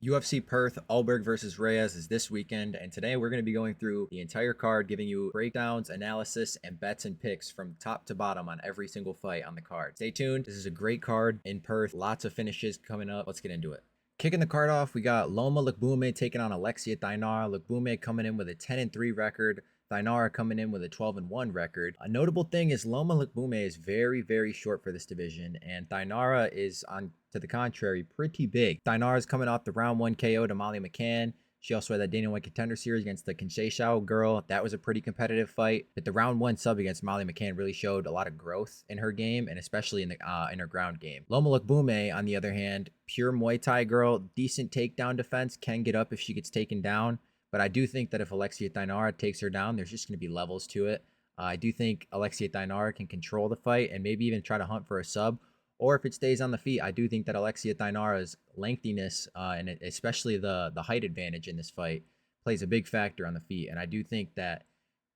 UFC Perth, Ulberg versus Reyes is this weekend, and today we're going to be going through the entire card, giving you breakdowns, analysis, and bets and picks from top to bottom on every single fight on the card. Stay tuned. This is a great card in Perth. Lots of finishes coming up. Let's get into it. Kicking the card off, we got Loma Lookboonmee taking on Alexia Dainara. Lookboonmee coming in with a 10-3 record. Dainara coming in with a 12-1 record. A notable thing is Loma Lookboonmee is very, very short for this division, and Dainara is, on to the contrary, pretty big. Dainara is coming off the round 1 KO to Molly McCann. She also had that Dana White Contender Series against the Kinshasa girl. That was a pretty competitive fight. But the round 1 sub against Molly McCann really showed a lot of growth in her game, and especially in her ground game. Loma Lookboonmee, on the other hand, pure Muay Thai girl, decent takedown defense, can get up if she gets taken down. But I do think that if Alexia Dainara takes her down, there's just going to be levels to it. I do think Alexia Dainara can control the fight and maybe even try to hunt for a sub. Or if it stays on the feet, I do think that Alexia Dainara's lengthiness and especially the height advantage in this fight plays a big factor on the feet. And I do think that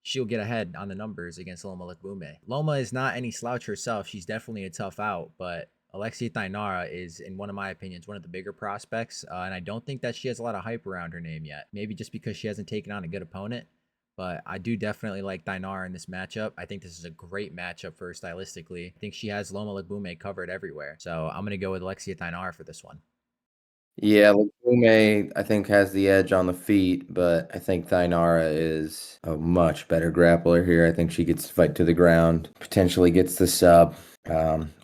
she'll get ahead on the numbers against Loma Lookboonmee. Loma is not any slouch herself. She's definitely a tough out, but Alexia Dainara is, in one of my opinions, one of the bigger prospects, and I don't think that she has a lot of hype around her name yet. Maybe just because she hasn't taken on a good opponent, but I do definitely like Dainara in this matchup. I think this is a great matchup for her stylistically. I think she has Loma Lookboonmee covered everywhere, so I'm going to go with Alexia Dainara for this one. Yeah, Lukume, I think, has the edge on the feet, but I think Thainara is a much better grappler here. I think she gets fight to the ground, potentially gets the sub,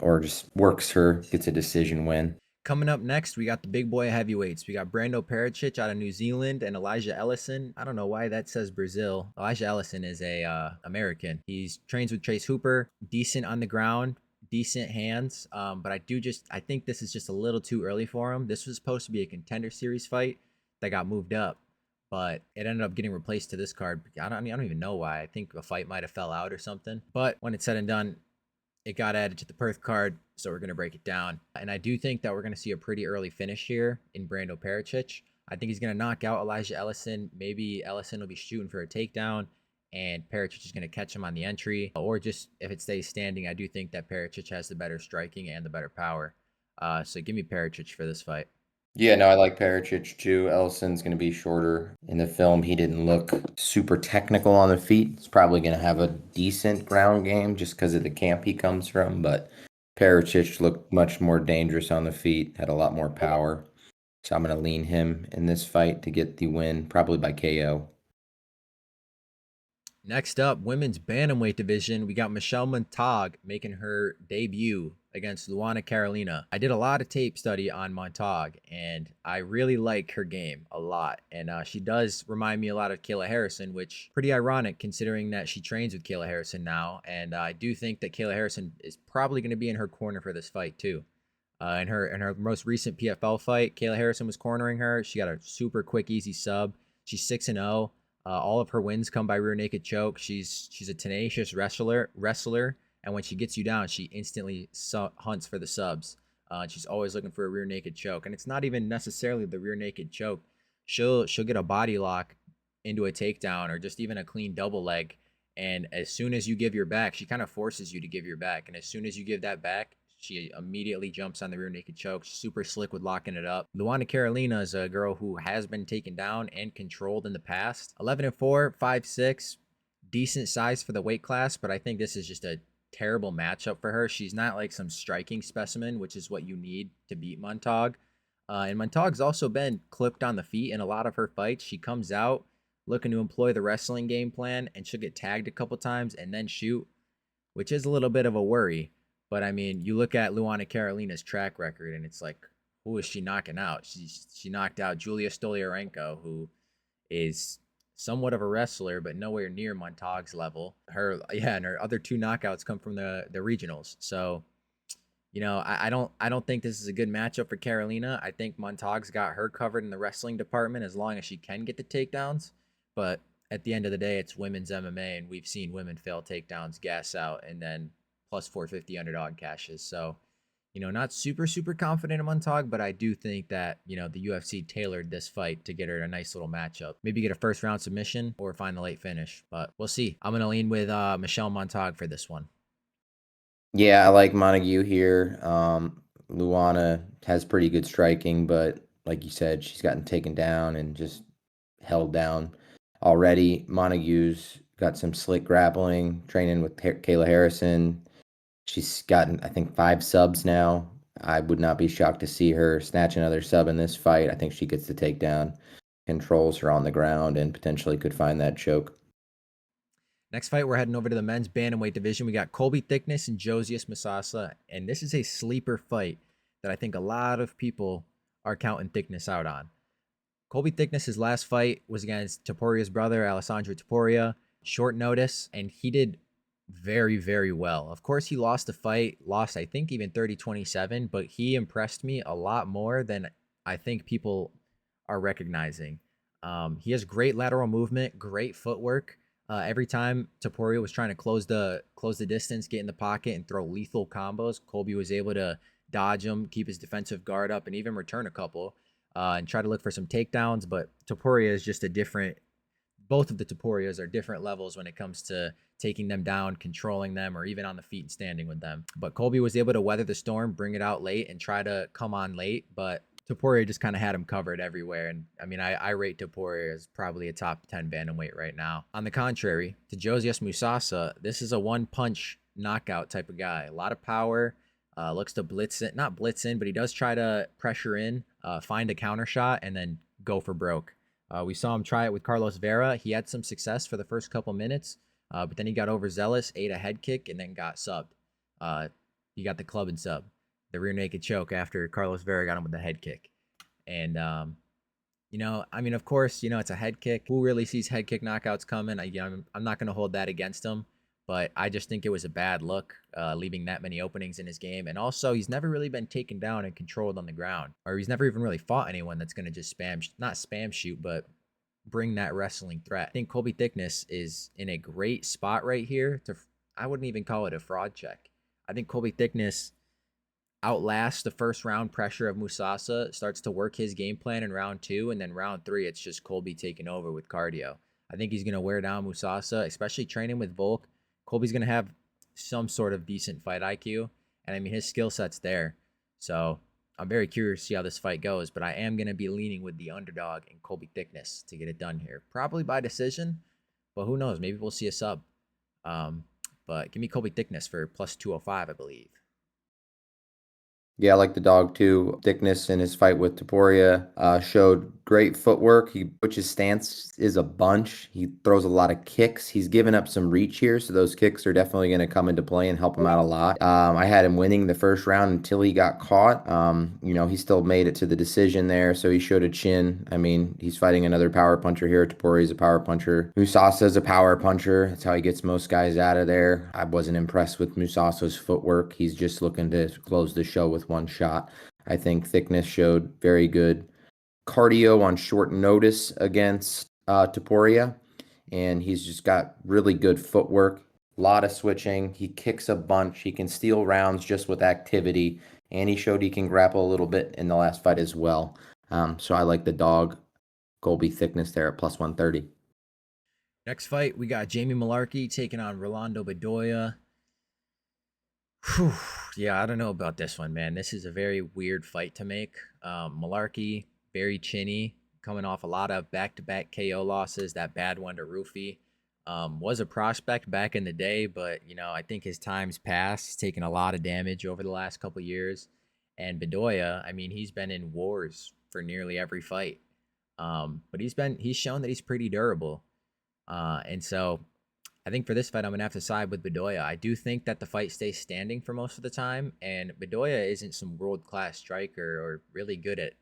or just works her, gets a decision win. Coming up next, we got the big boy heavyweights. We got Brando Pericic out of New Zealand and Elijah Ellison. I don't know why that says Brazil. Elijah Ellison is a American. He's trains with Trace Hooper, decent on the ground, decent hands. But I think this is just a little too early for him. This was supposed to be a contender series fight that got moved up, but it ended up getting replaced to this card. I don't even know why. I think a fight might have fell out or something. But when it's said and done, it got added to the Perth card, so we're going to break it down. And I do think that we're going to see a pretty early finish here in Brando Pericic. I think he's going to knock out Elijah Ellison. Maybe Ellison will be shooting for a takedown, and Pericic is going to catch him on the entry. Or just if it stays standing, I do think that Pericic has the better striking and the better power. So give me Pericic for this fight. Yeah, no, I like Pericic too. Ellison's going to be shorter. In the film, he didn't look super technical on the feet. He's probably going to have a decent ground game just because of the camp he comes from, but Pericic looked much more dangerous on the feet, had a lot more power. So I'm going to lean him in this fight to get the win, probably by KO. Next up, women's bantamweight division, we got Michelle Montag making her debut against Luana Carolina. I did a lot of tape study on Montag, and I really like her game a lot. And she does remind me a lot of Kayla Harrison, which pretty ironic considering that she trains with Kayla Harrison now. And I do think that Kayla Harrison is probably going to be in her corner for this fight too. In her most recent PFL fight, Kayla Harrison was cornering her. She got a super quick, easy sub. She's 6-0. All of her wins come by rear naked choke. She's a tenacious wrestler, and when she gets you down, she instantly hunts for the subs. She's always looking for a rear naked choke, and it's not even necessarily the rear naked choke. She'll get a body lock into a takedown or just even a clean double leg, and as soon as you give your back, she kind of forces you to give your back, and as soon as you give that back, she immediately jumps on the rear naked choke. Super slick with locking it up. Luana Carolina is a girl who has been taken down and controlled in the past. 11-4, 5'6", decent size for the weight class, but I think this is just a terrible matchup for her. She's not like some striking specimen, which is what you need to beat Montag. And Montag's also been clipped on the feet in a lot of her fights. She comes out looking to employ the wrestling game plan, and she'll get tagged a couple times and then shoot, which is a little bit of a worry. But I mean, you look at Luana Carolina's track record, and it's like, who is she knocking out? She knocked out Julia Stoliarenko, who is somewhat of a wrestler, but nowhere near Montag's level. And her other two knockouts come from the regionals. So, I don't think this is a good matchup for Carolina. I think Montag's got her covered in the wrestling department as long as she can get the takedowns. But at the end of the day, it's women's MMA, and we've seen women fail takedowns, gas out, and then plus 450 underdog cashes. So, not super, super confident in Montag, but I do think that, the UFC tailored this fight to get her a nice little matchup. Maybe get a first round submission or find the late finish, but we'll see. I'm going to lean with Michelle Montag for this one. Yeah, I like Montague here. Luana has pretty good striking, but like you said, she's gotten taken down and just held down already. Montague's got some slick grappling, training with Kayla Harrison. She's gotten, I think, 5 subs now. I would not be shocked to see her snatch another sub in this fight. I think she gets the takedown, controls her on the ground, and potentially could find that choke. Next fight, we're heading over to the men's bantamweight division. We got Colby Thickness and Josias Musasa, and this is a sleeper fight that I think a lot of people are counting Thickness out on. Colby Thickness's last fight was against Toporia's brother, Alessandro Toporia, short notice, and he did very, very well. Of course, he lost the fight, lost, I think, even 30-27, but he impressed me a lot more than I think people are recognizing. He has great lateral movement, great footwork. Every time Topuria was trying to close the distance, get in the pocket, and throw lethal combos, Colby was able to dodge him, keep his defensive guard up, and even return a couple and try to look for some takedowns. But Topuria is just a different. Both of the Topurias are different levels when it comes to taking them down, controlling them, or even on the feet and standing with them. But Colby was able to weather the storm, bring it out late, and try to come on late. But Topuria just kind of had him covered everywhere. And I mean, I rate Topuria as probably a top 10 bantamweight right now. On the contrary, to Josias Musasa, this is a one-punch knockout type of guy. A lot of power, looks to blitz it, not blitz in, but he does try to pressure in, find a counter shot, and then go for broke. We saw him try it with Carlos Vera. He had some success for the first couple minutes, but then he got overzealous, ate a head kick, and then got subbed. He got the club and sub, the rear naked choke after Carlos Vera got him with the head kick. And, I mean, of course, it's a head kick. Who really sees head kick knockouts coming? I'm not going to hold that against him, but I just think it was a bad look, leaving that many openings in his game. And also, he's never really been taken down and controlled on the ground, or he's never even really fought anyone that's going to just not spam shoot, but bring that wrestling threat. I think Colby Thickness is in a great spot right here I wouldn't even call it a fraud check. I think Colby Thickness outlasts the first round pressure of Musasa, starts to work his game plan in round 2, and then round 3, it's just Colby taking over with cardio. I think he's going to wear down Musasa, especially training with Volk. Colby's going to have some sort of decent fight IQ, and I mean, his skill set's there. So I'm very curious to see how this fight goes, but I am going to be leaning with the underdog and Colby Thickness to get it done here. Probably by decision, but who knows? Maybe we'll see a sub. But give me Colby Thickness for plus 205, I believe. Yeah, I like the dog too. Thickness in his fight with Topuria showed great footwork. Which his stance is a bunch. He throws a lot of kicks. He's given up some reach here, so those kicks are definitely going to come into play and help him out a lot. I had him winning the first round until he got caught. He still made it to the decision there, so he showed a chin. I mean, he's fighting another power puncher here. Topuria's a power puncher. Musasa's a power puncher. That's how he gets most guys out of there. I wasn't impressed with Musasa's footwork. He's just looking to close the show with one shot. I think Thickness showed very good cardio on short notice against Topuria, and he's just got really good footwork, a lot of switching. He kicks a bunch. He can steal rounds just with activity, and he showed he can grapple a little bit in the last fight as well. So I like the dog, Colby Thickness there at plus 130. Next fight, we got Jamie Malarkey taking on Rolando Bedoya. Whew. Yeah, I don't know about this one, man. This is a very weird fight to make. Malarkey, very chinny, coming off a lot of back-to-back KO losses. That bad one to Roofy. Was a prospect back in the day, but I think his time's passed. He's taken a lot of damage over the last couple years. And Bedoya, I mean, he's been in wars for nearly every fight. But he's shown that he's pretty durable. And so I think for this fight, I'm gonna have to side with Bedoya. I do think that the fight stays standing for most of the time, and Bedoya isn't some world-class striker or really good at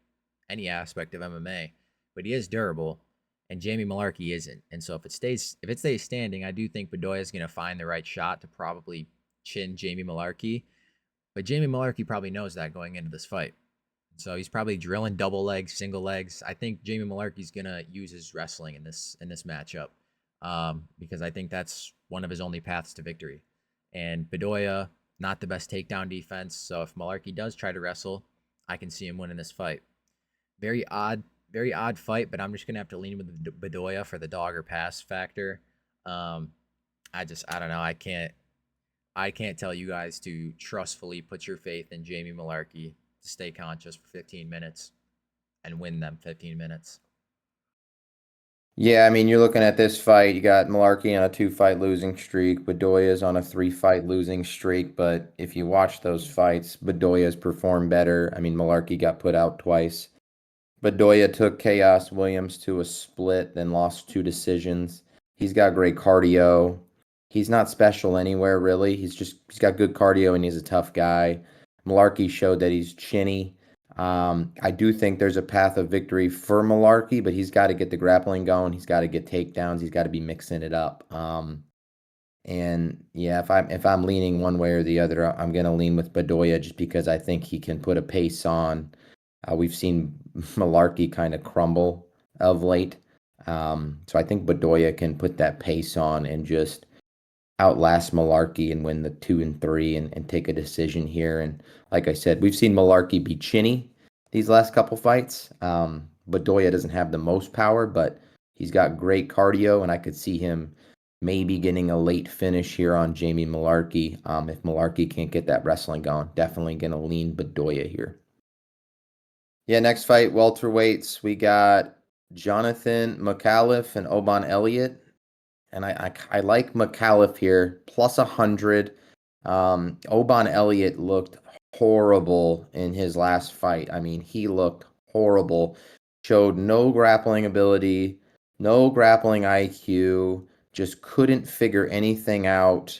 any aspect of MMA, but he is durable, and Jamie Malarkey isn't. And so if it stays standing, I do think Bedoya is gonna find the right shot to probably chin Jamie Malarkey. But Jamie Malarkey probably knows that going into this fight. So he's probably drilling double legs, single legs. I think Jamie Malarkey's gonna use his wrestling in this matchup, because I think that's one of his only paths to victory. And Bedoya, not the best takedown defense. So if Malarkey does try to wrestle, I can see him winning this fight. Very odd fight, but I'm just gonna have to lean with Bedoya for the dog or pass factor. I don't know. I can't tell you guys to trustfully put your faith in Jamie Malarkey to stay conscious for 15 minutes. and win them 15 minutes. Yeah, I mean, you're looking at this fight. You got Malarkey on a 2-fight losing streak. Bedoya's on a 3-fight losing streak. But if you watch those fights, Bedoya's performed better. I mean, Malarkey got put out twice. Bedoya took Chaos Williams to a split, then lost 2 decisions. He's got great cardio. He's not special anywhere, really. He's got good cardio and he's a tough guy. Malarkey showed that he's chinny. I do think there's a path of victory for Malarkey, but he's got to get the grappling going. He's got to get takedowns. He's got to be mixing it up. And yeah, if I'm leaning one way or the other, I'm gonna lean with Bedoya just because I think he can put a pace on. We've seen Malarkey kind of crumble of late. So I think Bedoya can put that pace on and just outlast Malarkey and win the 2 and 3 and take a decision here. And like I said, we've seen Malarkey be chinny these last couple fights. Bedoya doesn't have the most power, but he's got great cardio, and I could see him maybe getting a late finish here on Jamie Malarkey. If Malarkey can't get that wrestling going, definitely gonna lean Bedoya here. Yeah, next fight, welterweights. We got Jonathan McAuliffe and Oban Elliott. And I like McAuliffe here, plus 100. Oban Elliott looked horrible in his last fight. I mean, he looked horrible. Showed no grappling ability, no grappling IQ, just couldn't figure anything out.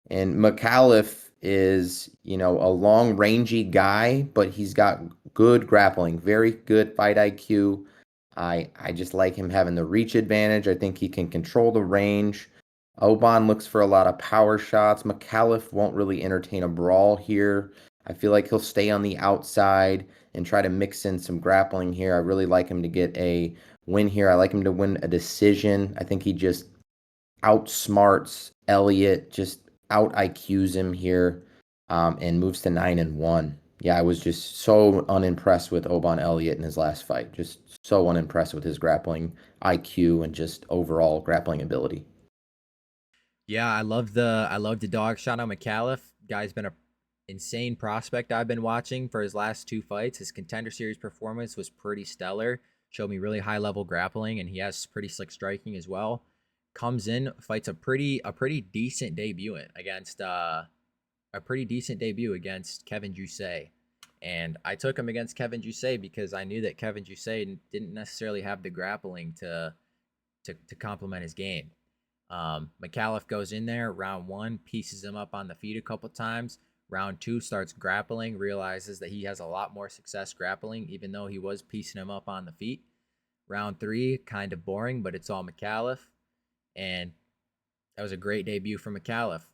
And McAuliffe is, a long, rangy guy, but he's got good grappling, very good fight IQ. I just like him having the reach advantage. I think he can control the range. Oban looks for a lot of power shots. McAuliffe won't really entertain a brawl here. I feel like he'll stay on the outside and try to mix in some grappling here. I really like him to get a win here. I like him to win a decision. I think he just outsmarts Elliott, just out IQs him here, and moves to 9-1. Yeah, I was just so unimpressed with Oban Elliott in his last fight. Just so unimpressed with his grappling IQ and just overall grappling ability. Yeah, I love the dog shot on McAuliffe. Guy's been a insane prospect I've been watching for his last 2 fights. His contender series performance was pretty stellar. Showed me really high level grappling, and he has pretty slick striking as well. Comes in, fights a pretty decent debut against a pretty decent debut against Kevin Jousset. And I took him against Kevin Jousset because I knew that Kevin Jousset didn't necessarily have the grappling to complement his game. McAuliffe goes in there, round 1, pieces him up on the feet a couple times. Round 2 starts grappling, realizes that he has a lot more success grappling, even though he was piecing him up on the feet. Round 3, kind of boring, but it's all McAuliffe. And that was a great debut for McAuliffe.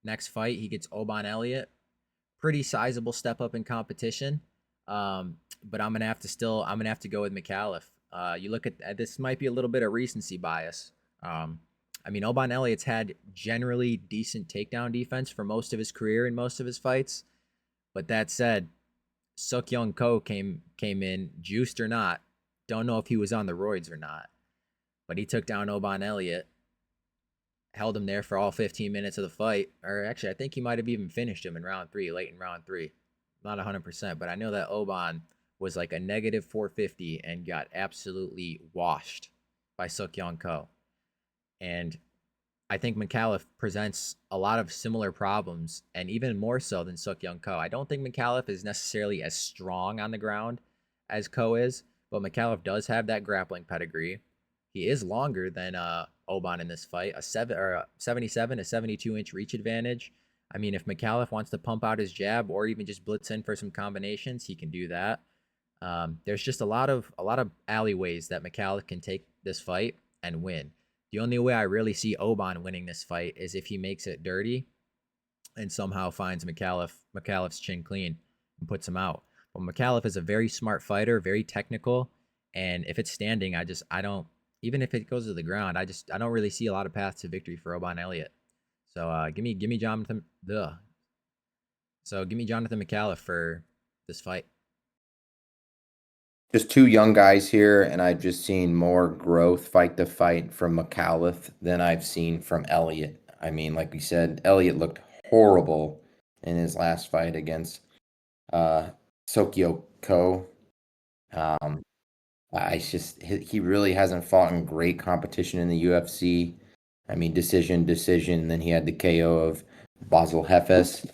Next fight, he gets Oban Elliott. Pretty sizable step up in competition. But I'm gonna have to go with McAuliffe. You look at this, might be a little bit of recency bias. I mean, Oban Elliott's had generally decent takedown defense for most of his career in most of his fights. But that said, Suk Young Ko came in, juiced or not. Don't know if he was on the roids or not. But he took down Oban Elliott, held him there for all 15 minutes of the fight. Or actually, I think he might have even finished him in round 3, late in round 3. Not 100%, but I know that Oban was like a negative 450 and got absolutely washed by Suk Young Ko. And I think McAuliffe presents a lot of similar problems, and even more so than Suk Young Ko. I don't think McAuliffe is necessarily as strong on the ground as Ko is, but McAuliffe does have that grappling pedigree. He is longer than Oban in this fight, a 77 to 72-inch reach advantage. I mean, if McAuliffe wants to pump out his jab or even just blitz in for some combinations, he can do that. There's just a lot of alleyways that McAuliffe can take this fight and win. The only way I really see Oban winning this fight is if he makes it dirty and somehow finds McAuliffe's chin clean and puts him out. But McAuliffe is a very smart fighter, very technical, and if it's standing, I don't, even if it goes to the ground, I don't really see a lot of paths to victory for Oban Elliott. So give me Jonathan McAuliffe for this fight. Just 2 young guys here, and I've just seen more growth fight to fight from McAuliffe than I've seen from Elliott. I mean, like we said, Elliott looked horrible in his last fight against uh, Sokyo Ko. It's just he really hasn't fought in great competition in the UFC. I mean, decision, and then he had the KO of Basel Hefes.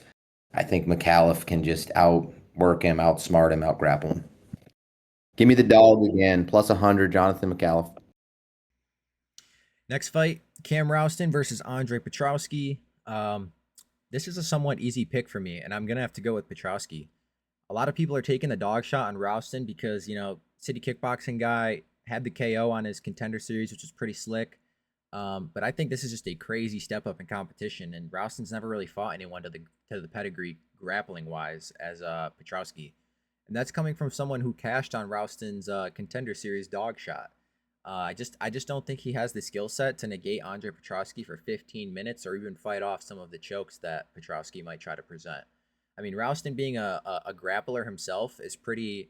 I think McAuliffe can just outwork him, outsmart him, outgrapple him. Give me the dog again, plus 100, Jonathan McAuliffe. Next fight, Cam Rouston versus Andre Petrowski. This is a somewhat easy pick for me, and I'm gonna have to go with Petrowski. A lot of people are taking the dog shot on Rouston because, City Kickboxing guy had the KO on his contender series, which was pretty slick. But I think this is just a crazy step up in competition, and Rouston's never really fought anyone to the pedigree grappling wise as Petrowski, and that's coming from someone who cashed on Rouston's contender series dog shot. I just don't think he has the skill set to negate Andre Petrowski for 15 minutes or even fight off some of the chokes that Petrowski might try to present. I mean, Rouston being a grappler himself is pretty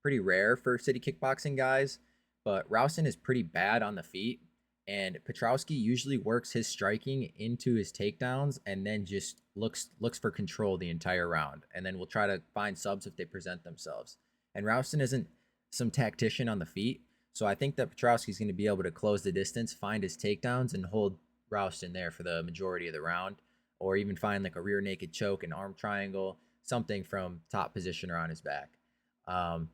rare for city kickboxing guys, but Rouston is pretty bad on the feet, and Petrowski usually works his striking into his takedowns and then just looks for control the entire round, and then will try to find subs if they present themselves. And Rouston isn't some tactician on the feet, so I think that Petrowski's going to be able to close the distance, find his takedowns, and hold Rouston there for the majority of the round, or even find like a rear naked choke, an arm triangle, something from top position or on his back. Um,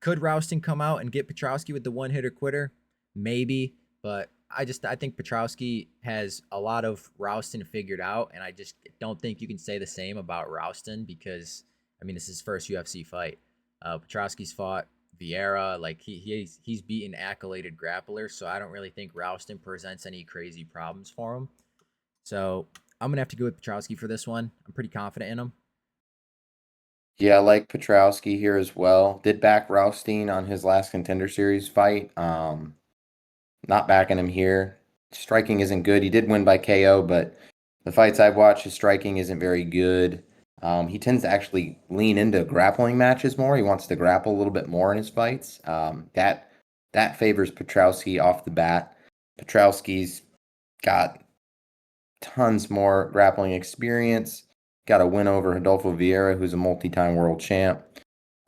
could Rouston come out and get Petrowski with the one hitter quitter? Maybe, but I think Petrowski has a lot of Rouston figured out, and I just don't think you can say the same about Rouston because I mean this is his first UFC fight. Petrowski's fought Vieira, like he's beaten accoladed grapplers, so I don't really think Rouston presents any crazy problems for him. So I'm gonna have to go with Petrowski for this one. I'm pretty confident in him. Yeah, I like Petrowski here as well. Did back Roustin on his last contender series fight. Not backing him here. Striking isn't good. He did win by KO, but the fights I've watched, his striking isn't very good. He tends to actually lean into grappling matches more. He wants to grapple a little bit more in his fights. That favors Petrowski off the bat. Petrowski's got tons more grappling experience. Got a win over Rodolfo Vieira, who's a multi-time world champ.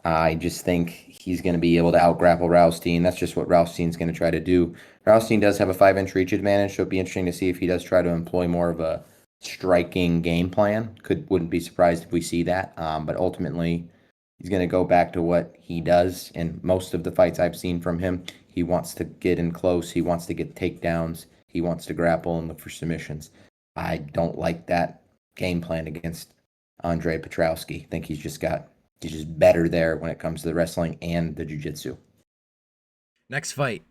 I just think he's going to be able to out-grapple Roustin. That's just what Roustin's going to try to do. Roustin does have a 5-inch reach advantage, so it'd be interesting to see if he does try to employ more of a striking game plan. Wouldn't be surprised if we see that. But ultimately, he's going to go back to what he does in most of the fights I've seen from him. He wants to get in close. He wants to get takedowns. He wants to grapple and look for submissions. I don't like that game plan against Andre Petrowski. I think he's just better there when it comes to the wrestling and the jiu-jitsu. Next fight,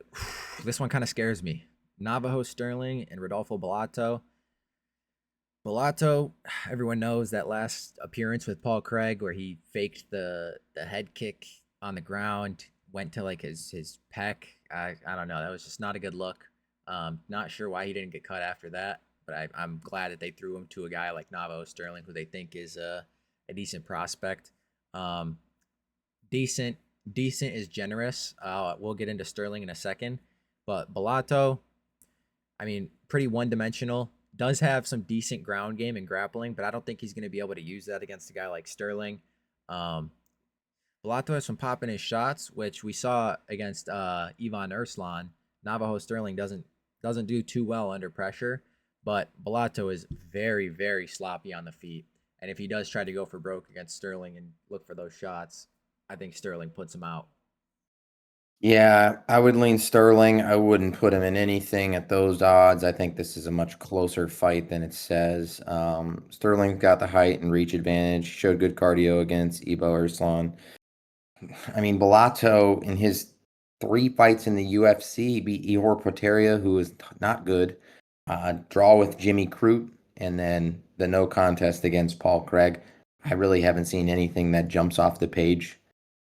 this one kind of scares me. Navajo Sterling and Rodolfo Bellato. Bellato, everyone knows that last appearance with Paul Craig where he faked the head kick on the ground, went to like his pec. I don't know. That was just not a good look. Not sure why he didn't get cut after that, but I'm glad that they threw him to a guy like Navajo Sterling, who they think is a decent prospect. Um, decent, decent is generous. We'll get into Sterling in a second, but Bellato, I mean, pretty one dimensional. Does have some decent ground game and grappling, but I don't think he's going to be able to use that against a guy like Sterling. Um, Bellato has some pop in his shots, which we saw against Ivan Urslan. Navajo Sterling doesn't do too well under pressure, but Bellato is very, very sloppy on the feet. And if he does try to go for broke against Sterling and look for those shots, I think Sterling puts him out. Yeah, I would lean Sterling. I wouldn't put him in anything at those odds. I think this is a much closer fight than it says. Sterling's got the height and reach advantage. Showed good cardio against Ibo Arslan. I mean, Bellato in his 3 fights in the UFC beat Ihor Potieria, who is not good. Draw with Jimmy Crute, and then the no contest against Paul Craig. I really haven't seen anything that jumps off the page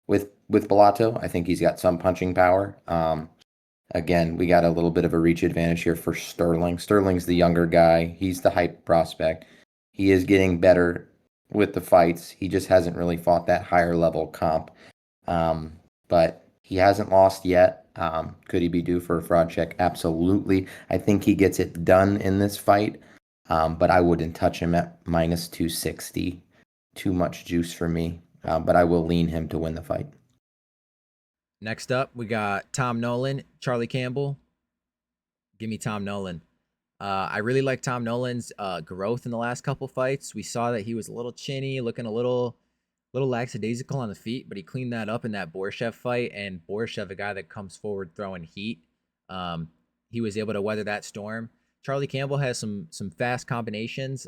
with Bellato. I think he's got some punching power. Again, we got a little bit of a reach advantage here for Sterling. Sterling's the younger guy. He's the hype prospect. He is getting better with the fights. He just hasn't really fought that higher level comp. But he hasn't lost yet. Could he be due for a fraud check? Absolutely. I think he gets it done in this fight. But I wouldn't touch him at minus 260. Too much juice for me. But I will lean him to win the fight. Next up, we got Tom Nolan, Charlie Campbell. Give me Tom Nolan. I really like Tom Nolan's growth in the last couple fights. We saw that he was a little chinny, looking a little lackadaisical on the feet, but he cleaned that up in that Borshev fight. And Borshev, a guy that comes forward throwing heat, um, he was able to weather that storm. Charlie Campbell has some fast combinations,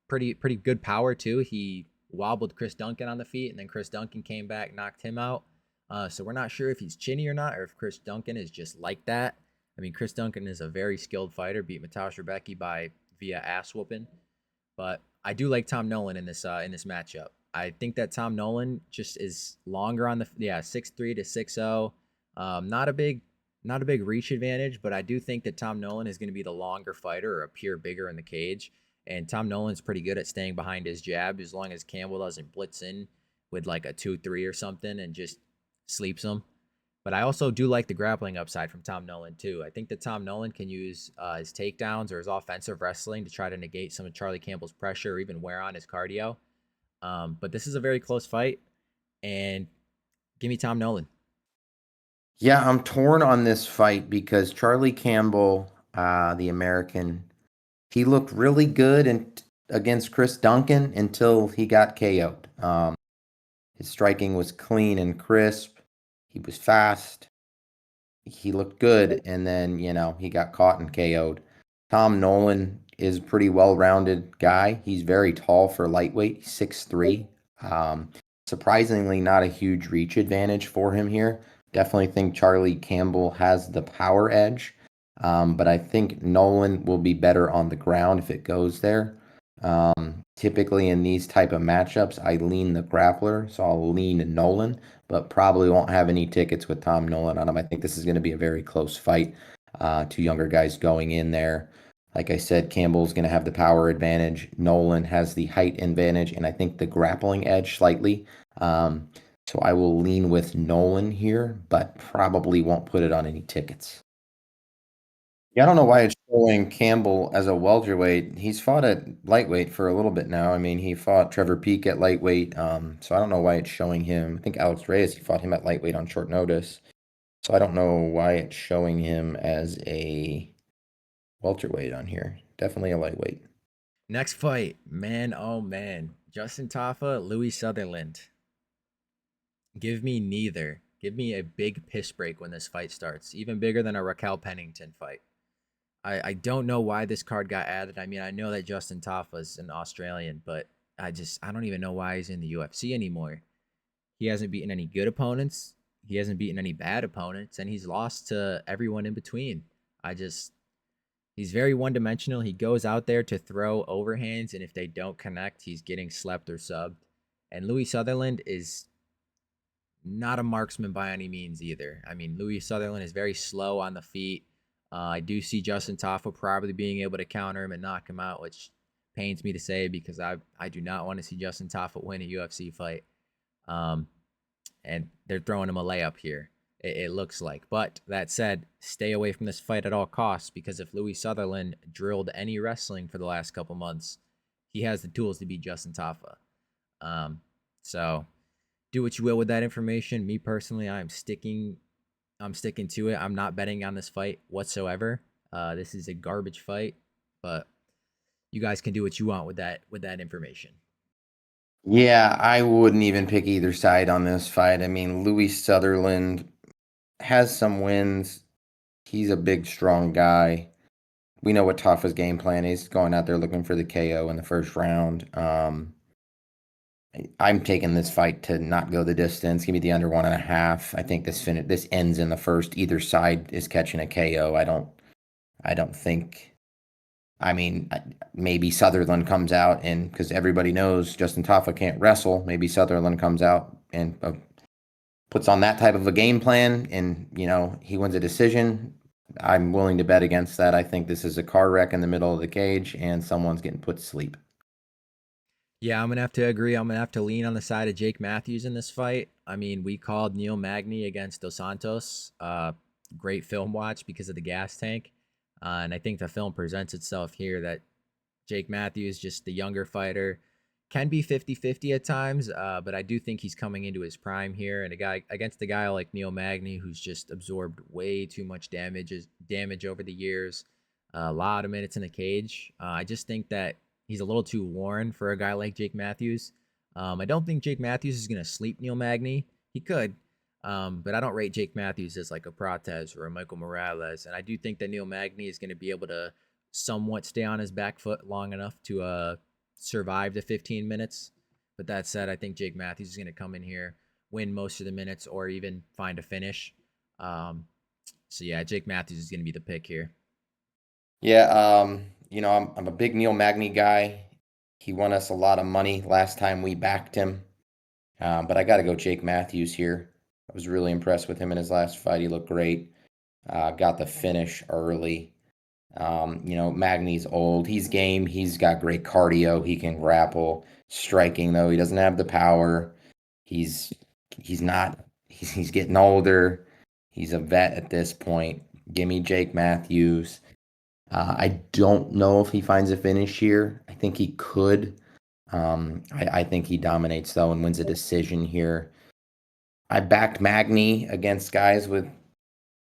pretty good power too. He wobbled Chris Duncan on the feet, and then Chris Duncan came back, knocked him out. So we're not sure if he's chinny or not, or if Chris Duncan is just like that. I mean, Chris Duncan is a very skilled fighter, beat Matash Rebecki by via ass whooping. But I do like Tom Nolan in this matchup. I think that Tom Nolan just is longer on the 6'3" to 6'0". Not a big reach advantage, but I do think that Tom Nolan is going to be the longer fighter or appear bigger in the cage. And Tom Nolan's pretty good at staying behind his jab as long as Campbell doesn't blitz in with like a 2-3 or something and just sleeps him. But I also do like the grappling upside from Tom Nolan too. I think that Tom Nolan can use his takedowns or his offensive wrestling to try to negate some of Charlie Campbell's pressure or even wear on his cardio. But this is a very close fight, and give me Tom Nolan. Yeah, I'm torn on this fight because Charlie Campbell, the American, he looked really good against Chris Duncan until he got KO'd. His striking was clean and crisp. He was fast. He looked good, and then he got caught and KO'd. Tom Nolan is a pretty well-rounded guy. He's very tall for lightweight. He's 6'3". Um, Surprisingly, not a huge reach advantage for him here. Definitely think Charlie Campbell has the power edge, but I think Nolan will be better on the ground if it goes there. Typically in these type of matchups, I lean the grappler, so I'll lean Nolan, but probably won't have any tickets with Tom Nolan on him. I think this is going to be a very close fight. Two younger guys going in there. Like I said, Campbell's going to have the power advantage. Nolan has the height advantage, and I think the grappling edge slightly. So I will lean with Nolan here, but probably won't put it on any tickets. Yeah, I don't know why it's showing Campbell as a welterweight. He's fought at lightweight for a little bit now. I mean, he fought Trevor Peek at lightweight. So I don't know why it's showing him. I think Alex Reyes, he fought him at lightweight on short notice. So I don't know why it's showing him as a welterweight on here. Definitely a lightweight. Next fight, man, oh man, Justin Tafa, Louis Sutherland. Give me neither. Give me a big piss break when this fight starts, even bigger than a Raquel Pennington fight. I don't know why this card got added. I mean, I know that Justin Tafa's an Australian, but I don't even know why he's in the UFC anymore. He hasn't beaten any good opponents. He hasn't beaten any bad opponents, and he's lost to everyone in between. I just He's very one dimensional. He goes out there to throw overhands, and if they don't connect, he's getting slept or subbed. And Louis Sutherland is not a marksman by any means either. I mean, Louis Sutherland is very slow on the feet. I do see Justin Taffa probably being able to counter him and knock him out, which pains me to say because I do not want to see Justin Taffa win a UFC fight. Um, and they're throwing him a layup here. It looks like. But that said, stay away from this fight at all costs because if Louis Sutherland drilled any wrestling for the last couple months, he has the tools to beat Justin Taffa. So do what you will with that information. Me personally, I'm sticking to it. I'm not betting on this fight whatsoever. This is a garbage fight, but you guys can do what you want with that information. Yeah, I wouldn't even pick either side on this fight. I mean, Louis Sutherland has some wins. He's a big, strong guy. We know what Tafa's game plan is, going out there looking for the KO in the first round. I'm taking this fight to not go the distance. Give me the under 1.5. I think this ends in the first. Either side is catching a KO. I don't think. I mean, maybe Sutherland comes out and because everybody knows Justin Tafa can't wrestle, maybe Sutherland comes out and puts on that type of a game plan, and he wins a decision. I'm willing to bet against that. I think this is a car wreck in the middle of the cage, and someone's getting put to sleep. Yeah, I'm gonna have to agree. I'm gonna have to lean on the side of Jake Matthews in this fight. I mean, we called Neil Magny against Dos Santos. Great film watch because of the gas tank, and I think the film presents itself here that Jake Matthews, just the younger fighter, Can be 50-50 at times, but I do think he's coming into his prime here. And a guy against a guy like Neil Magny, who's just absorbed way too much damage over the years, a lot of minutes in the cage. I just think that he's a little too worn for a guy like Jake Matthews. I don't think Jake Matthews is going to sleep Neil Magny. He could, but I don't rate Jake Matthews as like a Prates or a Michael Morales. And I do think that Neil Magny is going to be able to somewhat stay on his back foot long enough to survive the 15 minutes. But that said, I think Jake Matthews is going to come in here, win most of the minutes, or even find a finish. Um, so yeah, Jake Matthews is going to be the pick here. Yeah, I'm a big Neil Magny guy. He won us a lot of money last time we backed him. But I got to go Jake Matthews here. I was really impressed with him in his last fight. He looked great. Got the finish early. Magny's old. He's game. He's got great cardio. He can grapple. Striking though, he doesn't have the power. He's he's not. He's getting older. He's a vet at this point. Give me Jake Matthews. I don't know if he finds a finish here. I think he could. I think he dominates though and wins a decision here. I backed Magny against guys with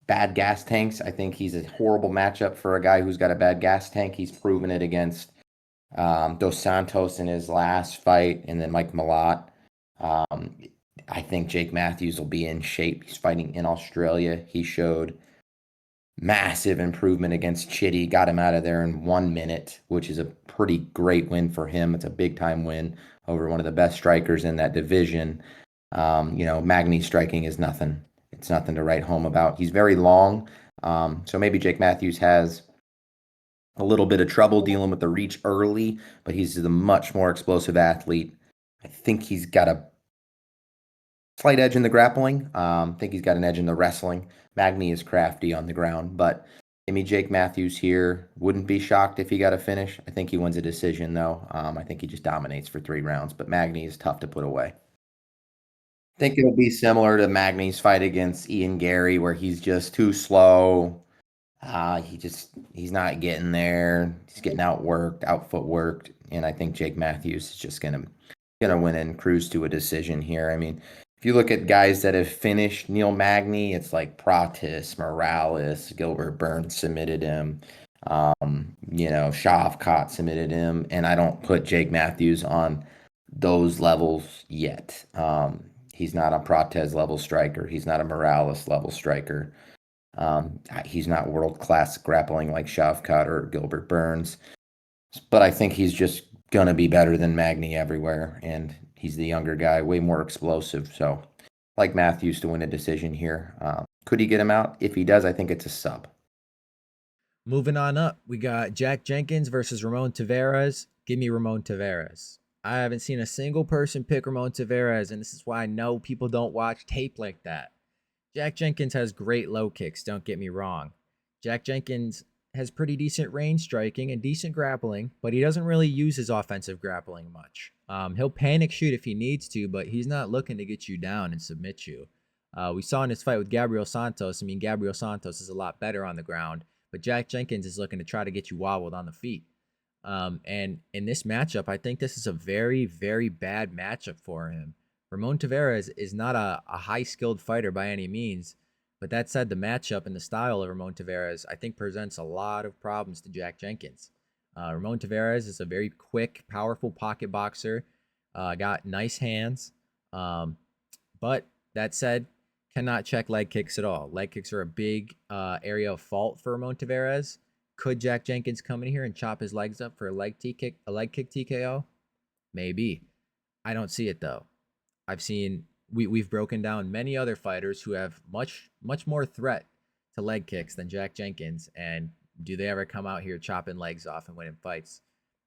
bad gas tanks. I think he's a horrible matchup for a guy who's got a bad gas tank. He's proven it against Dos Santos in his last fight, and then Mike Malott. Um, I think Jake Matthews will be in shape. He's fighting in Australia. He showed massive improvement against Chitty, got him out of there in 1 minute, which is a pretty great win for him. It's a big time win over one of the best strikers in that division. Magny striking is nothing. It's nothing to write home about. He's very long. So maybe Jake Matthews has a little bit of trouble dealing with the reach early, but he's a much more explosive athlete. I think he's got a slight edge in the grappling. I think he's got an edge in the wrestling. Magny is crafty on the ground, but give me Jake Matthews here. Wouldn't be shocked if he got a finish. I think he wins a decision, though. I think he just dominates for 3 rounds, but Magny is tough to put away. I think it'll be similar to Magny's fight against Ian Gary, where he's just too slow. He's not getting there. He's getting outworked, out footworked, and I think Jake Matthews is just gonna win and cruise to a decision here. I mean, if you look at guys that have finished Neil Magny, it's like Pratis, Morales, Gilbert Burns submitted him. Shavkat submitted him, and I don't put Jake Matthews on those levels yet. He's not a Prates level striker. He's not a Morales level striker. He's not world class grappling like Shavkat or Gilbert Burns, but I think he's just gonna be better than Magny everywhere, and he's the younger guy, way more explosive. So, like Matthews to win a decision here. Could he get him out? If he does, I think it's a sub. Moving on up, we got Jack Jenkins versus Ramon Taveras. Give me Ramon Taveras. I haven't seen a single person pick Ramon Taveras, and this is why I know people don't watch tape like that. Jack Jenkins has great low kicks, don't get me wrong. Jack Jenkins has pretty decent range striking and decent grappling, but he doesn't really use his offensive grappling much. He'll panic shoot if he needs to, but he's not looking to get you down and submit you. We saw in his fight with Gabriel Santos. I mean, Gabriel Santos is a lot better on the ground, but Jack Jenkins is looking to try to get you wobbled on the feet. And in this matchup, I think this is a very, very bad matchup for him. Ramon Taveras is not a high skilled fighter by any means, but that said, the matchup and the style of Ramon Taveras, I think, presents a lot of problems to Jack Jenkins. Ramon Taveras is a very quick, powerful pocket boxer, got nice hands, but that said, cannot check leg kicks at all. Leg kicks are a big area of fault for Ramon Taveras. Could Jack Jenkins come in here and chop his legs up for a leg kick TKO? Maybe. I don't see it though. We've broken down many other fighters who have much more threat to leg kicks than Jack Jenkins, and do they ever come out here chopping legs off and winning fights?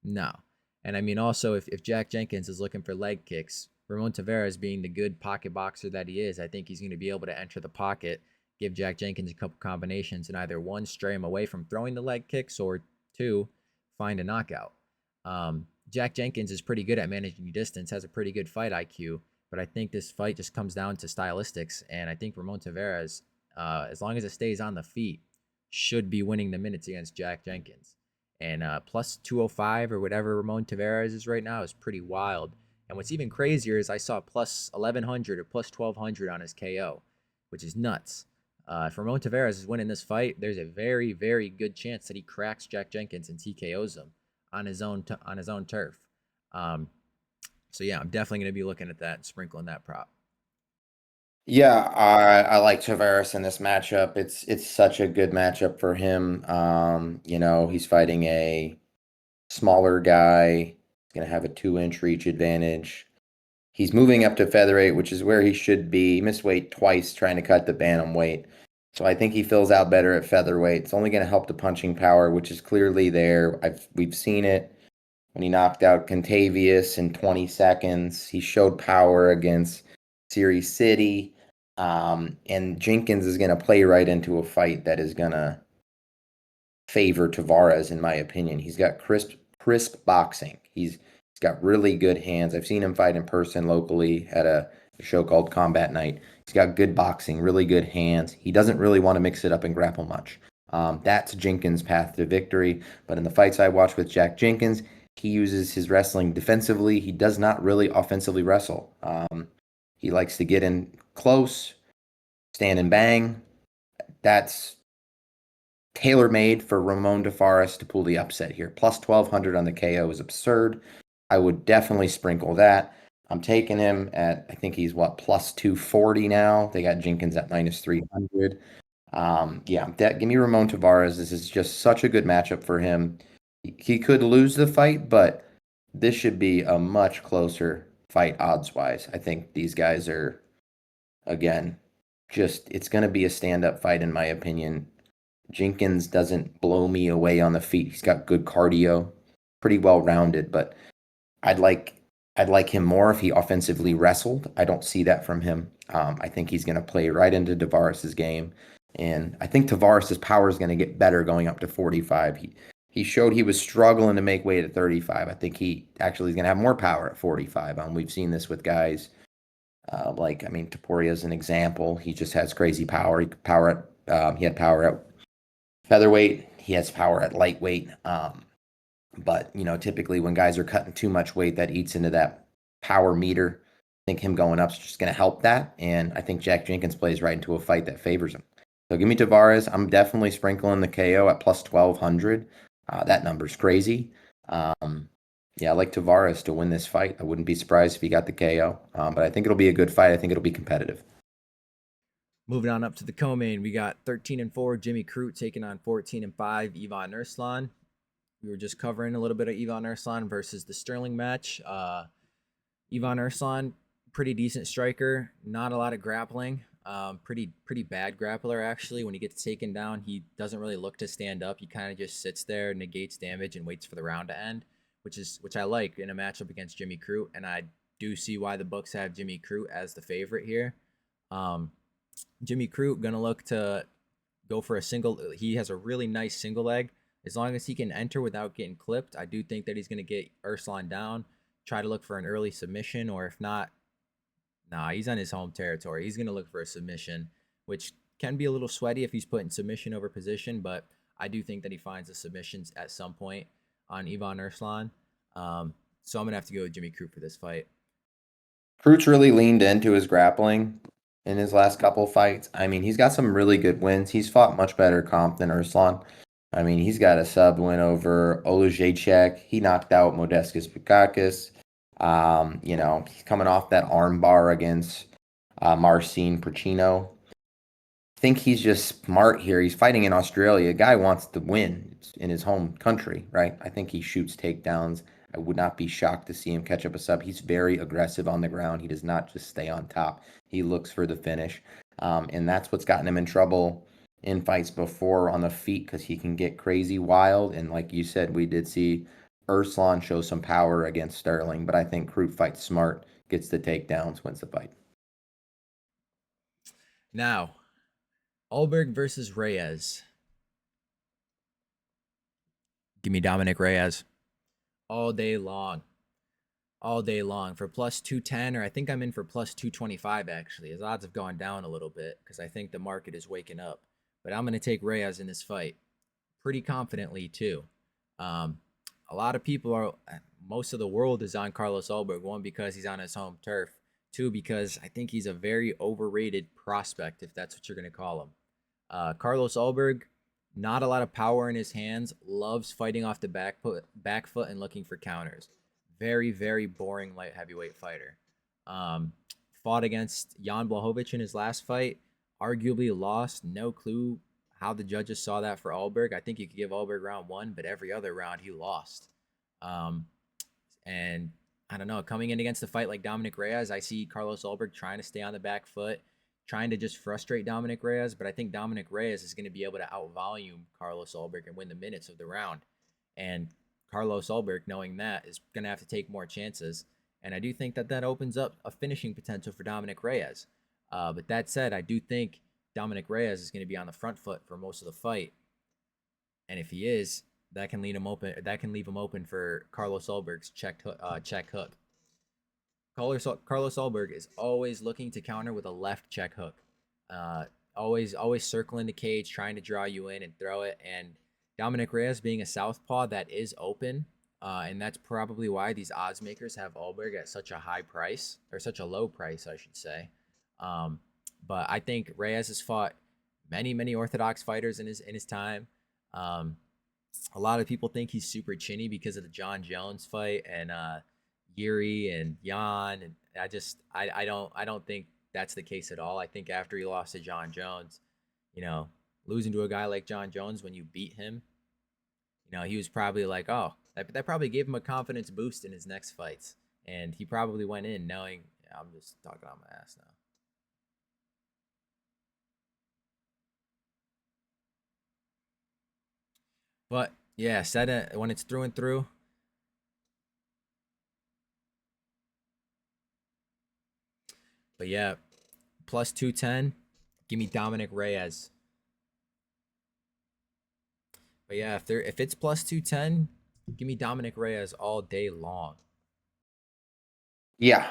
No. And I mean, also, if Jack Jenkins is looking for leg kicks, Ramon Taveras being the good pocket boxer that he is, I think he's going to be able to enter the pocket, give Jack Jenkins a couple combinations, and either one, stray him away from throwing the leg kicks, or two, find a knockout. Jack Jenkins is pretty good at managing distance, has a pretty good fight IQ, but I think this fight just comes down to stylistics, and I think Ramon Taveras, as long as it stays on the feet, should be winning the minutes against Jack Jenkins. And plus 205 or whatever Ramon Tavares is right now is pretty wild. And what's even crazier is I saw plus 1100 or plus 1200 on his KO, which is nuts. If Ramon Tavares is winning this fight, there's a very, very good chance that he cracks Jack Jenkins and TKOs him on his own turf. Um, so yeah, I'm definitely going to be looking at that and sprinkling that prop. Yeah, I like Tavares in this matchup. It's such a good matchup for him. He's fighting a smaller guy. He's gonna have a 2-inch reach advantage. He's moving up to featherweight, which is where he should be. He missed weight twice trying to cut the bantamweight. So I think he fills out better at featherweight. It's only going to help the punching power, which is clearly there. We've seen it when he knocked out Contavious in 20 seconds. He showed power against Series City. And Jenkins is going to play right into a fight that is going to favor Tavares, in my opinion. He's got crisp boxing. He's got really good hands. I've seen him fight in person locally at a show called Combat Night. He's got good boxing, really good hands. He doesn't really want to mix it up and grapple much. That's Jenkins' path to victory. But in the fights I watch with Jack Jenkins, he uses his wrestling defensively. He does not really offensively wrestle. He likes to get in close, stand and bang. That's tailor-made for Ramon Tavares to pull the upset here. Plus 1200 on the KO is absurd. I would definitely sprinkle that. I'm taking him at, I think he's what, plus 240 now. They got Jenkins at minus 300. Give me Ramon Tavares. This is just such a good matchup for him. He could lose the fight, but this should be a much closer fight odds-wise. I think these guys are, again, it's going to be a stand-up fight in my opinion. Jenkins doesn't blow me away on the feet. He's got good cardio, pretty well rounded, but I'd like I'd like him more if he offensively wrestled. I don't see that from him. I think he's going to play right into Tavares's game, and I think Tavares's power is going to get better going up to 45. He showed he was struggling to make weight at 35. I think he actually is going to have more power at 45. We've seen this with guys Topuria is an example. He just has crazy power. He had power at featherweight. He has power at lightweight. But typically when guys are cutting too much weight, that eats into that power meter. I think him going up is just going to help that. And I think Jack Jenkins plays right into a fight that favors him. So give me Tavares. I'm definitely sprinkling the KO at plus 1200. That number's crazy. I like Tavares to win this fight. I wouldn't be surprised if he got the KO. But I think it'll be a good fight. I think it'll be competitive. Moving on up to the co-main, we got 13-4 Jimmy Crute taking on 14-5 Ivan Erslan. We were just covering a little bit of Ivan Erslan versus the Sterling match. Ivan Erslan, pretty decent striker, not a lot of grappling. Pretty bad grappler actually. When he gets taken down, he doesn't really look to stand up. He kind of just sits there, negates damage, and waits for the round to end, which I like in a matchup against Jimmy Crute. And I do see why the books have Jimmy Crute as the favorite here. Jimmy Crute gonna look to go for a single. He has a really nice single leg. As long as he can enter without getting clipped, I do think that he's gonna get Erslan down. Try to look for an early submission, or if not, he's on his home territory. He's gonna look for a submission, which can be a little sweaty if he's putting submission over position. But I do think that he finds the submissions at some point on Ivan Erslan. So I'm gonna have to go with Jimmy Crute for this fight. Crute's really leaned into his grappling in his last couple fights. He's got some really good wins. He's fought much better comp than Erslan. He's got a sub win over Olajaychek. He knocked out Modestas Bukakis. He's coming off that arm bar against Marcin Prachino. I think he's just smart here. He's fighting in Australia. A guy wants to win in his home country, right? I think he shoots takedowns. I would not be shocked to see him catch up a sub. He's very aggressive on the ground. He does not just stay on top. He looks for the finish. And that's what's gotten him in trouble in fights before on the feet because he can get crazy wild. And like you said, we did see Erslan show some power against Sterling, but I think Crute fights smart, gets the takedowns, wins the fight. Now, Ulberg versus Reyes. Give me Dominic Reyes all day long. All day long for plus 210, or I think I'm in for plus 225 actually. His odds have gone down a little bit because I think the market is waking up. But I'm going to take Reyes in this fight pretty confidently too. Um, a lot of people are, most of the world is on Carlos Ulberg. One, because he's on his home turf. Two, because I think he's a very overrated prospect, if that's what you're going to call him. Carlos Ulberg, not a lot of power in his hands, loves fighting off the back foot and looking for counters. Very, very boring light heavyweight fighter. Um, Fought against Jan Blachowicz in his last fight, arguably lost. No clue how the judges saw that for Ulberg. I think you could give Ulberg round one, but every other round he lost. Um, and I don't know, coming in against a fight like Dominic Reyes, I see Carlos Ulberg trying to stay on the back foot, trying to just frustrate Dominic Reyes. But I think Dominic Reyes is going to be able to outvolume Carlos Ulberg and win the minutes of the round. And Carlos Ulberg, knowing that, is going to have to take more chances. And I do think that that opens up a finishing potential for Dominic Reyes. But that said, I do think Dominic Reyes is going to be on the front foot for most of the fight. And if he is, that can leave him open. That can leave him open for Carlos Ulberg's check hook. Carlos Ulberg is always looking to counter with a left check hook. Always circling the cage, trying to draw you in and throw it. And Dominic Reyes being a southpaw, that is open. And that's probably why these odds makers have Ulberg at such a high price, or such a low price, I should say. But I think Reyes has fought many orthodox fighters in his time. A lot of people think he's super chinny because of the John Jones fight and Yuri and Jan, and I don't think that's the case at all. I think after he lost to John Jones, you know, losing to a guy like John Jones when you beat him, he was probably like, oh, that probably gave him a confidence boost in his next fights, and he probably went in knowing, yeah, I'm just talking on my ass now. But yeah, said it when it's through and through. But yeah, plus 210. Give me Dominic Reyes. But yeah, if it's plus 210, give me Dominic Reyes all day long. Yeah,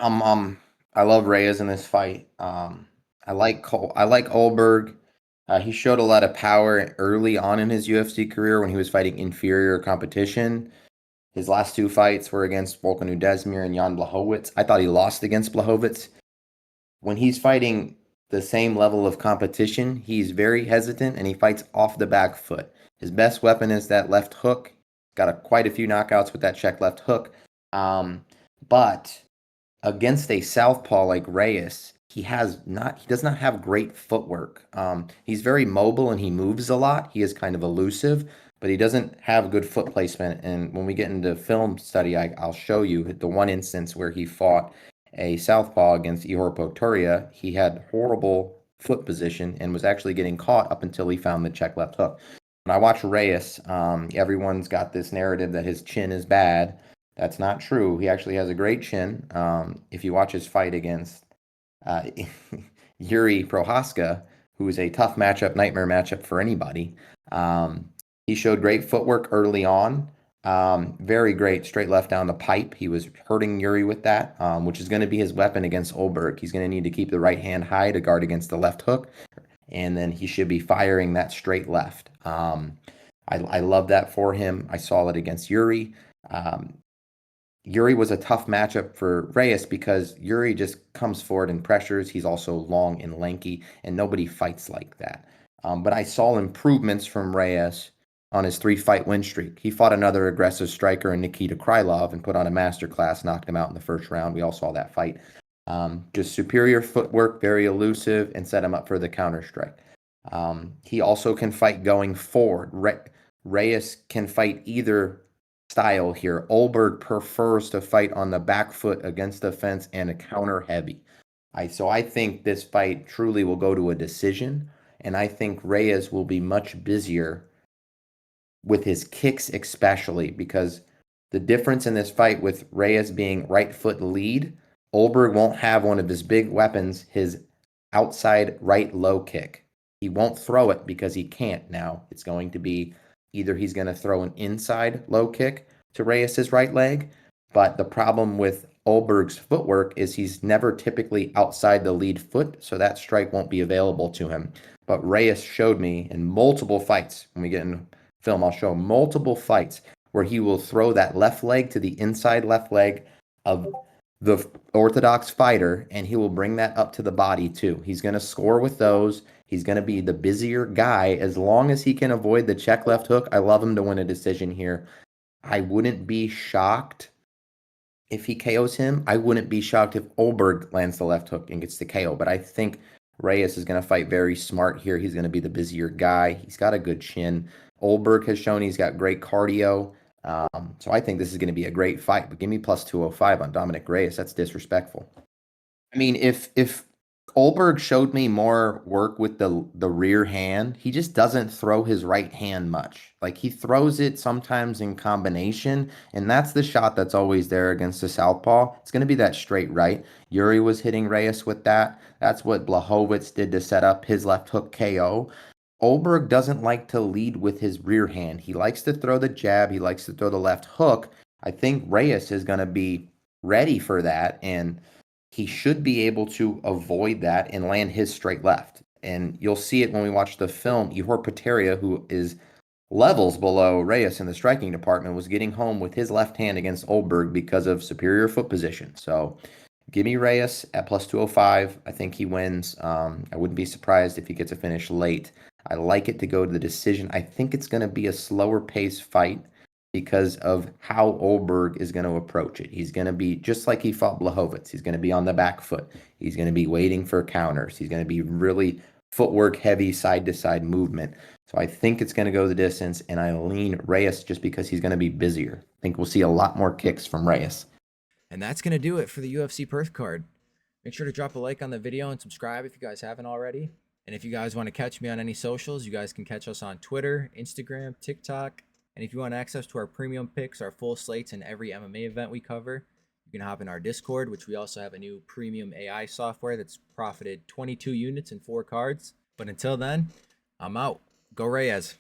I love Reyes in this fight. I like Ulberg. He showed a lot of power early on in his UFC career when he was fighting inferior competition. His last two fights were against Volkan Udesmir and Jan Blachowicz. I thought he lost against Blachowicz. When he's fighting the same level of competition, he's very hesitant and he fights off the back foot. His best weapon is that left hook. Got quite a few knockouts with that check left hook. But against a southpaw like Reyes, he does not have great footwork. He's very mobile and he moves a lot. He is kind of elusive, but he doesn't have good foot placement. And when we get into film study, I'll show you the one instance where he fought a southpaw against Ihor Potieria. He had horrible foot position and was actually getting caught up until he found the check left hook. When I watch Reyes, everyone's got this narrative that his chin is bad. That's not true. He actually has a great chin. If you watch his fight against uh, Yuri Prohaska, who is a tough matchup, nightmare matchup for anybody, he showed great footwork early on. Very great straight left down the pipe. He was hurting Yuri with that, which is going to be his weapon against Ulberg. He's going to need to keep the right hand high to guard against the left hook, and then he should be firing that straight left. I love that for him. I saw it against Yuri. Um, Yuri was a tough matchup for Reyes because Yuri just comes forward and pressures. He's also long and lanky, and nobody fights like that. But I saw improvements from Reyes on his three-fight win streak. He fought another aggressive striker in Nikita Krylov and put on a masterclass, knocked him out in the first round. We all saw that fight. Just superior footwork, very elusive, and set him up for the counter strike. He also can fight going forward. Reyes can fight either style here. Ulberg prefers to fight on the back foot against the fence and a counter heavy. So I think this fight truly will go to a decision, and I think Reyes will be much busier with his kicks, especially because the difference in this fight with Reyes being right foot lead, Ulberg won't have one of his big weapons, his outside right low kick. He won't throw it because he can't now. It's going to be either he's going to throw an inside low kick to Reyes' right leg, but the problem with Ulberg's footwork is he's never typically outside the lead foot, so that strike won't be available to him. But Reyes showed me in multiple fights, when we get in film, I'll show multiple fights where he will throw that left leg to the inside left leg of the orthodox fighter, and he will bring that up to the body too. He's going to score with those. He's going to be the busier guy as long as he can avoid the check left hook. I love him to win a decision here. I wouldn't be shocked if he KOs him. I wouldn't be shocked if Ulberg lands the left hook and gets the KO. But I think Reyes is going to fight very smart here. He's going to be the busier guy. He's got a good chin. Ulberg has shown he's got great cardio. So I think this is going to be a great fight. But give me plus 205 on Dominic Reyes. That's disrespectful. I mean, if Ulberg showed me more work with the rear hand, he just doesn't throw his right hand much. Like he throws it sometimes in combination, and that's the shot that's always there against the southpaw. It's going to be that straight right. Yuri was hitting Reyes with that. That's what Blachowicz did to set up his left hook KO. Ulberg doesn't like to lead with his rear hand. He likes to throw the jab. He likes to throw the left hook. I think Reyes is going to be ready for that, and he should be able to avoid that and land his straight left. And you'll see it when we watch the film. Ihor Pateria, who is levels below Reyes in the striking department, was getting home with his left hand against Ulberg because of superior foot position. So give me Reyes at plus 205. I think he wins. I wouldn't be surprised if he gets a finish late. I like it to go to the decision. I think it's going to be a slower pace fight because of how Ulberg is going to approach it. He's going to be just like he fought Blachowicz. He's going to be on the back foot. He's going to be waiting for counters. He's going to be really footwork heavy, side to side movement. So I think it's going to go the distance, and I lean Reyes just because he's going to be busier. I think we'll see a lot more kicks from Reyes. And that's going to do it for the UFC Perth card. Make sure to drop a like on the video and subscribe if you guys haven't already. And if you guys want to catch me on any socials, you guys can catch us on Twitter, Instagram, TikTok. And if you want access to our premium picks, our full slates, and every MMA event we cover, you can hop in our Discord, which we also have a new premium AI software that's profited 22 units and 4 cards. But until then, I'm out. Go Reyes.